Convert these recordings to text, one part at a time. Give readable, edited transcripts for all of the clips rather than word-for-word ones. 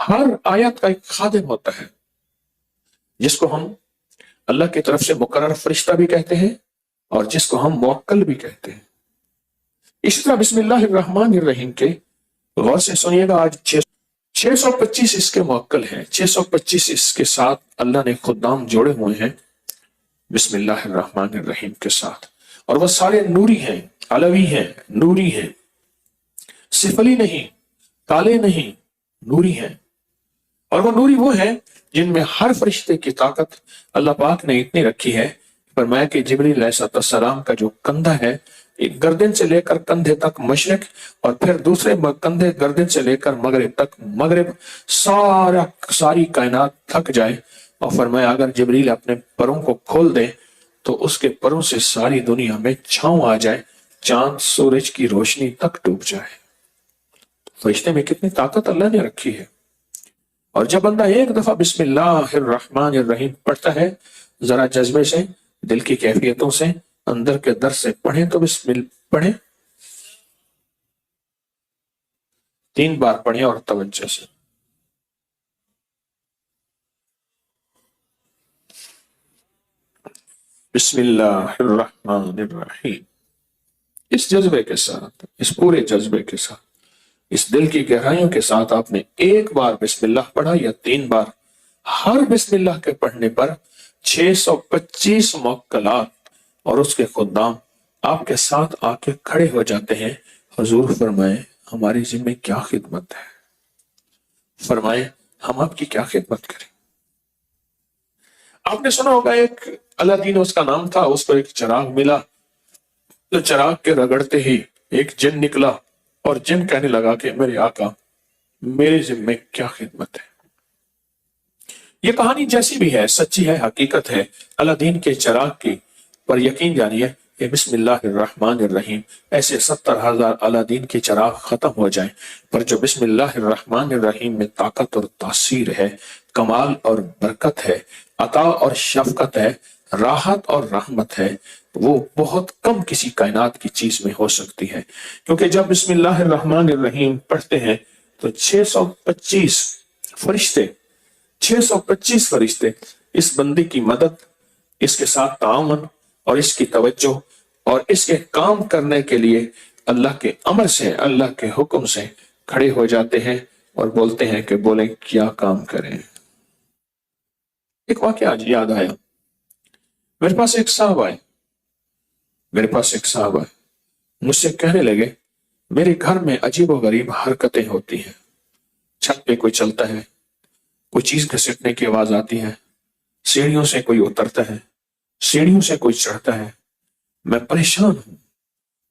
ہر آیت کا ایک خادم ہوتا ہے جس کو ہم اللہ کی طرف سے مقرر فرشتہ بھی کہتے ہیں اور جس کو ہم موکل بھی کہتے ہیں۔ اسی طرح بسم اللہ الرحمن الرحیم کے غور سے سنیے گا، آج 625 اس کے موکل ہیں، 625 اس کے ساتھ اللہ نے خدام جوڑے ہوئے ہیں بسم اللہ الرحمن الرحیم کے ساتھ، اور وہ سارے نوری ہیں، علوی ہیں، نوری ہیں، سفلی نہیں، کالے نہیں، نوری ہیں۔ اور وہ نوری وہ ہیں جن میں ہر فرشتے کی طاقت اللہ پاک نے اتنی رکھی ہے، فرمایا کہ جبریل علیہ السلام کا جو کندھا ہے، ایک گردن سے لے کر کندھے تک مشرق، اور پھر دوسرے کندھے گردن سے لے کر مغرب تک مغرب، ساری کائنات تھک جائے، اور فرمایا اگر جبریل اپنے پروں کو کھول دے تو اس کے پروں سے ساری دنیا میں چھاؤں آ جائے، چاند سورج کی روشنی تک ڈوب جائے۔ فرشتے میں کتنی طاقت اللہ نے رکھی ہے۔ اور جب بندہ ایک دفعہ بسم اللہ الرحمن الرحیم پڑھتا ہے، ذرا جذبے سے، دل کی کیفیتوں سے، اندر کے در سے پڑھیں تو بسم اللہ پڑھیں، 3 بار پڑھیں اور توجہ سے۔ بسم اللہ الرحمن الرحیم، اس جذبے کے ساتھ، اس پورے جذبے کے ساتھ، اس دل کی گہرائیوں کے ساتھ آپ نے ایک بار بسم اللہ پڑھا یا 3 بار، ہر بسم اللہ کے پڑھنے پر 625 موکلات اور اس کے خدام آپ کے ساتھ آ کے کھڑے ہو جاتے ہیں۔ حضور فرمائے ہماری ذمہ کیا خدمت ہے، فرمائے ہم آپ کی کیا خدمت کریں۔ آپ نے سنا ہوگا ایک الادین اس کا نام تھا، اس کو ایک چراغ ملا، تو چراغ کے رگڑتے ہی ایک جن نکلا، اور جن کہنے لگا کہ میرے آقا میرے ذمہ کیا خدمت ہے۔ یہ کہانی جیسی بھی ہے، سچی ہے، حقیقت ہے الادین کے چراغ کی، پر یقین جانیے کہ بسم اللہ الرحمن الرحیم ایسے 70,000 الادین کے چراغ ختم ہو جائیں، پر جو بسم اللہ الرحمن الرحیم میں طاقت اور تاثیر ہے، کمال اور برکت ہے، عطا اور شفقت ہے، راحت اور رحمت ہے، وہ بہت کم کسی کائنات کی چیز میں ہو سکتی ہے۔ کیونکہ جب بسم اللہ الرحمن الرحیم پڑھتے ہیں تو 625 فرشتے 625 فرشتے اس بندے کی مدد، اس کے ساتھ تعاون اور اس کی توجہ اور اس کے کام کرنے کے لیے اللہ کے امر سے، اللہ کے حکم سے کھڑے ہو جاتے ہیں اور بولتے ہیں کہ بولیں کیا کام کریں۔ ایک واقعہ آج یاد آیا، میرے پاس ایک صاحب آئے، مجھ سے کہنے لگے میرے گھر میں عجیب و غریب حرکتیں ہوتی ہیں، چھت پہ کوئی چلتا ہے، کوئی چیز گھسٹنے کی آواز آتی ہے، سیڑھیوں سے کوئی اترتا ہے، سیڑھیوں سے کوئی چڑھتا ہے، میں پریشان ہوں۔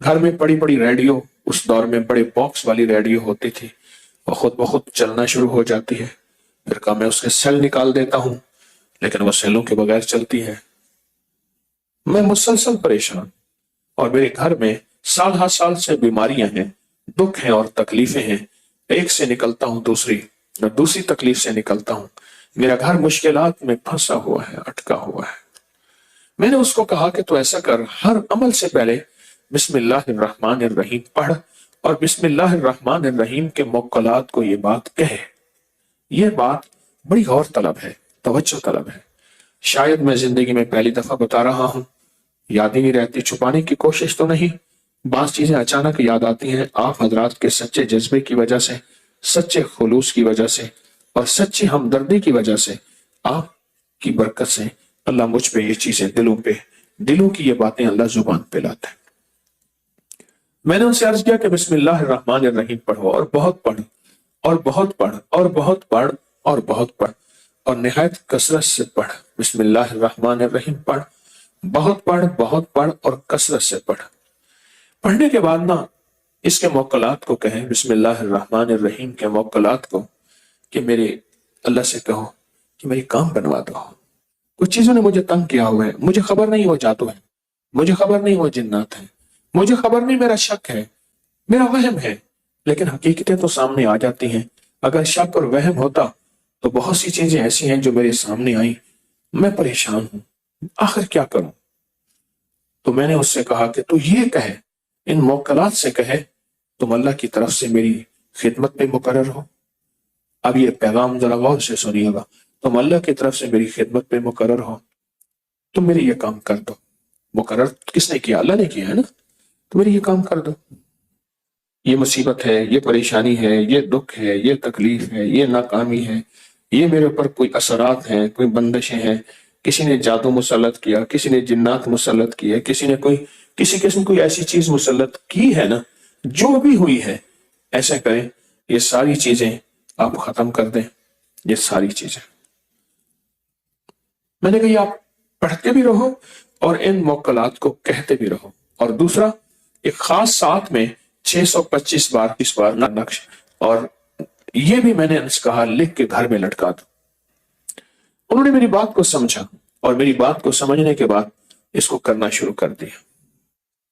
گھر میں بڑی بڑی ریڈیو، اس دور میں بڑے باکس والی ریڈیو ہوتی تھی، وہ خود بخود چلنا شروع ہو جاتی ہے، پھر کہا میں اس کے سیل نکال دیتا ہوں، لیکن وہ سیلوں کے بغیر چلتی ہے۔ میں مسلسل پریشان، اور میرے گھر میں سال ہر سال سے بیماریاں ہیں، دکھ ہیں اور تکلیفیں ہیں، ایک سے نکلتا ہوں دوسری، اور دوسری تکلیف سے نکلتا ہوں، میرا گھر مشکلات میں پھنسا ہوا ہے، اٹکا ہوا ہے۔ میں نے اس کو کہا کہ تو ایسا کر، ہر عمل سے پہلے بسم اللہ الرحمن الرحیم پڑھ، اور بسم اللہ الرحمن الرحیم کے موکلات کو یہ بات کہے۔ یہ بات بڑی غور طلب ہے، توجہ طلب ہے، شاید میں زندگی میں پہلی دفعہ بتا رہا ہوں، یاد ہی نہیں رہتی، چھپانے کی کوشش تو نہیں، بعض چیزیں اچانک یاد آتی ہیں، آپ حضرات کے سچے جذبے کی وجہ سے، سچے خلوص کی وجہ سے اور سچی ہمدردی کی وجہ سے، آپ کی برکت سے اللہ مجھ پہ یہ چیزیں دلوں کی یہ باتیں اللہ زبان پہ لاتا ہے۔ میں نے ان سے عرض کیا کہ بسم اللہ الرحمن الرحیم پڑھو، اور بہت پڑھ، اور بہت پڑھ، اور بہت پڑھ، اور بہت پڑھ، اور نہایت کثرت سے پڑھ۔ بسم اللہ الرحمن الرحیم پڑھ، بہت پڑھ، بہت پڑھ اور کثرت سے پڑھ۔ پڑھنے کے بعد نا اس کے موکلات کو کہیں، بسم اللہ الرحمن الرحیم کے موکلات کو، کہ میرے اللہ سے کہو کہ میری کام بنوا دو، کچھ چیزوں نے مجھے تنگ کیا ہوا ہے، مجھے خبر نہیں وہ جادو ہے، مجھے خبر نہیں وہ جنات ہیں، مجھے خبر نہیں میرا شک ہے، میرا وہم ہے، لیکن حقیقتیں تو سامنے آ جاتی ہیں۔ اگر شک اور وہم ہوتا تو بہت سی چیزیں ایسی ہیں جو میرے سامنے آئیں، میں پریشان ہوں، آخر کیا کروں؟ تو میں نے اس سے کہا کہ تو یہ کہے، ان موکلات سے کہے تم اللہ کی طرف سے میری خدمت میں مقرر ہو، اب یہ پیغام ذرا غور سے سنیے گا، تم اللہ کی طرف سے میری خدمت میں مقرر ہو، تم میرے یہ کام کر دو۔ مقرر کس نے کیا؟ اللہ نے کیا ہے نا، تو میرے یہ کام کر دو۔ یہ مصیبت ہے، یہ پریشانی ہے، یہ دکھ ہے، یہ تکلیف ہے، یہ ناکامی ہے، یہ میرے اوپر کوئی اثرات ہیں، کوئی بندشیں ہیں، کسی نے جادو مسلط کیا، کسی نے جنات مسلط کیا، کسی نے کوئی کسی قسم کوئی ایسی چیز مسلط کی ہے نا، جو بھی ہوئی ہے ایسا کریں یہ ساری چیزیں آپ ختم کر دیں، یہ ساری چیزیں۔ میں نے کہا یہ آپ پڑھتے بھی رہو اور ان موکلات کو کہتے بھی رہو، اور دوسرا ایک خاص ساتھ میں 625 بار اس بار نقش، اور یہ بھی میں نے کہا لکھ کے گھر میں لٹکا دو۔ انہوں نے میری بات کو سمجھا اور میری بات کو سمجھنے کے بعد اس کو کرنا شروع کر دیا،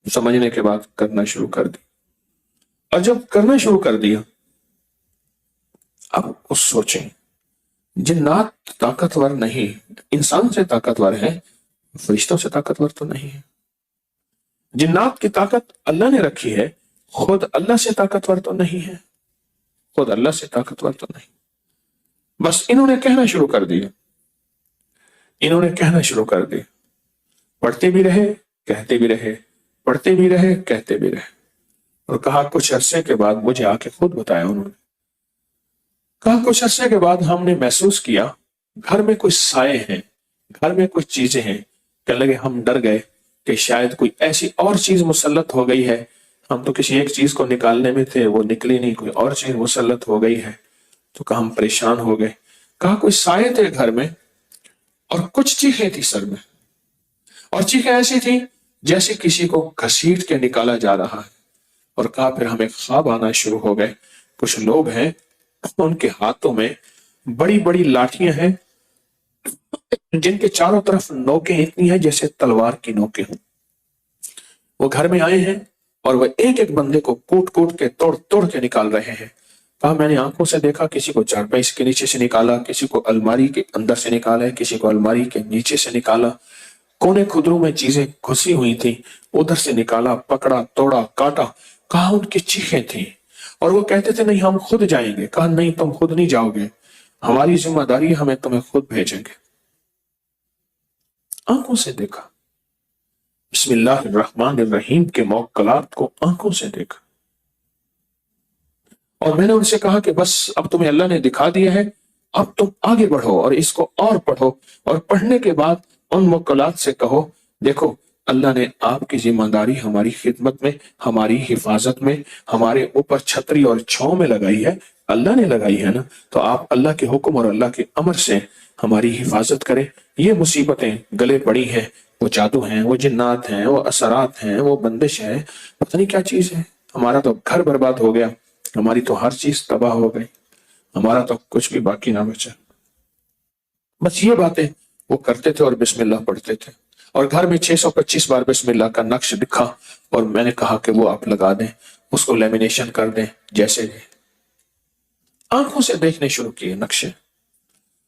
سمجھنے کے بعد کرنا شروع کر دیا، اور جب کرنا شروع کر دیا اب اس سوچیں جنات طاقتور نہیں، انسان سے طاقتور ہے، فرشتوں سے طاقتور تو نہیں ہے۔ جنات کی طاقت اللہ نے رکھی ہے، خود اللہ سے طاقتور تو نہیں ہے، خود اللہ سے طاقتور تو نہیں۔ بس انہوں نے کہنا شروع کر دیا، انہوں نے کہنا شروع کر دیا، پڑھتے بھی رہے کہتے بھی رہے، پڑھتے بھی رہے کہتے بھی رہے، اور کہا کچھ عرصے کے بعد مجھے آ کے خود بتایا انہوں نے، کہا کچھ عرصے کے بعد ہم نے محسوس کیا گھر میں کوئی سائے ہیں، گھر میں کچھ چیزیں ہیں، کہ لگے ہم ڈر گئے کہ شاید کوئی ایسی اور چیز مسلط ہو گئی ہے، ہم تو کسی ایک چیز کو نکالنے میں تھے وہ نکلی نہیں، کوئی اور چیز مسلط ہو گئی ہے، تو کہا ہم پریشان ہو گئے۔ کہا کوئی سائے تھے گھر میں اور کچھ چیخیں تھی سر میں، اور چیخیں ایسی تھی جیسے کسی کو گھسیٹ کے نکالا جا رہا ہے، اور کہا پھر ہمیں خواب آنا شروع ہو گئے، کچھ لوگ ہیں ان کے ہاتھوں میں بڑی بڑی لاٹھیاں ہیں جن کے چاروں طرف نوکیں اتنی ہیں جیسے تلوار کی نوکیں ہوں، وہ گھر میں آئے ہیں اور وہ ایک ایک بندے کو کوٹ کوٹ کے توڑ توڑ کے نکال رہے ہیں۔ کہا میں نے آنکھوں سے دیکھا، کسی کو چارپائی کے نیچے سے نکالا، کسی کو الماری کے اندر سے نکالا، کسی کو الماری کے نیچے سے نکالا، کونے خدروں میں چیزیں گھسی ہوئی تھی ادھر سے نکالا، پکڑا توڑا کاٹا۔ کہا ان کی چیخیں تھیں اور وہ کہتے تھے نہیں ہم خود جائیں گے۔ کہا نہیں تم خود نہیں جاؤ گے، ہماری ذمہ داری، ہمیں تمہیں خود بھیجیں گے۔ آنکھوں سے دیکھا، بسم اللہ الرحمن الرحیم کے موکلات کو آنکھوں سے دیکھا، اور میں نے ان سے کہا کہ بس اب تمہیں اللہ نے دکھا دیا ہے، اب تم آگے بڑھو اور اس کو اور پڑھو، اور پڑھنے کے بعد ان موکلات سے کہو دیکھو اللہ نے آپ کی ذمہ داری ہماری خدمت میں، ہماری حفاظت میں، ہمارے اوپر چھتری اور چھاؤں میں لگائی ہے، اللہ نے لگائی ہے نا، تو آپ اللہ کے حکم اور اللہ کے امر سے ہماری حفاظت کریں۔ یہ مصیبتیں گلے پڑی ہیں، وہ جادو ہیں، وہ جنات ہیں، وہ اثرات ہیں، وہ بندش ہے، پتہ نہیں کیا چیز ہے، ہمارا تو گھر برباد ہو گیا، ہماری تو ہر چیز تباہ ہو گئی، ہمارا تو کچھ بھی باقی نہ بچا۔ بس یہ باتیں وہ کرتے تھے اور بسم اللہ پڑھتے تھے، اور گھر میں 625 بار بسم اللہ کا نقش دکھا، اور میں نے کہا کہ وہ آپ لگا دیں، اس کو لیمینیشن کر دیں، جیسے آنکھوں سے دیکھنے شروع کیے نقشے۔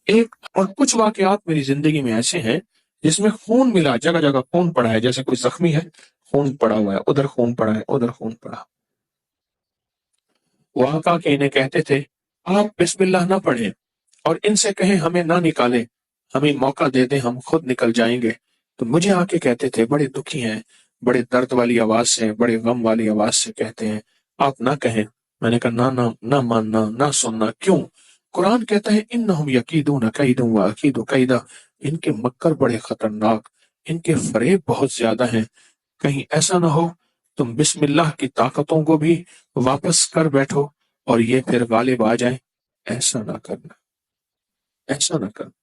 ایک اور کچھ واقعات میری زندگی میں ایسے ہیں جس میں خون ملا، جگہ جگہ خون پڑا ہے، جیسے کوئی زخمی ہے خون پڑا ہوا ہے، ادھر خون پڑا ہے، ادھر خون پڑا۔ وہاں کا کہ انہیں کہتے تھے آپ بسم اللہ نہ پڑھیں اور ان سے کہیں ہمیں نہ نکالیں، ہمیں موقع دے دیں، ہم خود نکل جائیں گے۔ تو مجھے آ کے کہتے تھے، بڑے دکھی ہیں، بڑے درد والی آواز سے، بڑے غم والی آواز سے کہتے ہیں آپ نہ کہیں۔ میں نے کہا نہ ماننا، نہ سننا، کیوں؟ قرآن کہتا ہے انہم یکیدون کیدا واکید کیدا، ان کے مکر بڑے خطرناک، ان کے فریب بہت زیادہ ہیں، کہیں ایسا نہ ہو تم بسم اللہ کی طاقتوں کو بھی واپس کر بیٹھو اور یہ پھر غالب آ جائے۔ ایسا نہ کرنا، ایسا نہ کرنا۔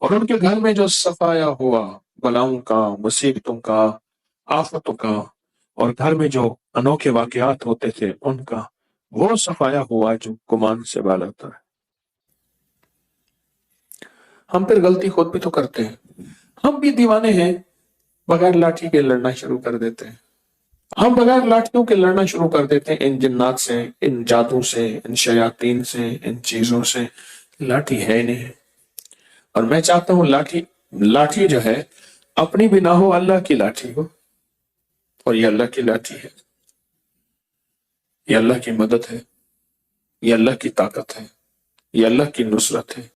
اور ان کے گھر میں جو صفایا ہوا بلاؤں کا، مصیبتوں کا، آفتوں کا، اور گھر میں جو انوکھے واقعات ہوتے تھے ان کا، وہ صفایا ہوا جو گمان سے بالا تر ہے۔ ہم پھر غلطی خود بھی تو کرتے ہیں، ہم بھی دیوانے ہیں، بغیر لاٹھی کے لڑنا شروع کر دیتے ہیں، ہم بغیر لاٹھیوں کے لڑنا شروع کر دیتے ہیں، ان جنات سے، ان جادو سے، ان شیاطین سے، ان چیزوں سے۔ لاٹھی ہے ہی نہیں، اور میں چاہتا ہوں لاٹھی جو ہے اپنی بھی نہ ہو، اللہ کی لاٹھی ہو، اور یہ اللہ کی لاٹھی ہے، یہ اللہ کی مدد ہے۔ یہ اللہ کی طاقت ہے، یہ اللہ کی نصرت ہے۔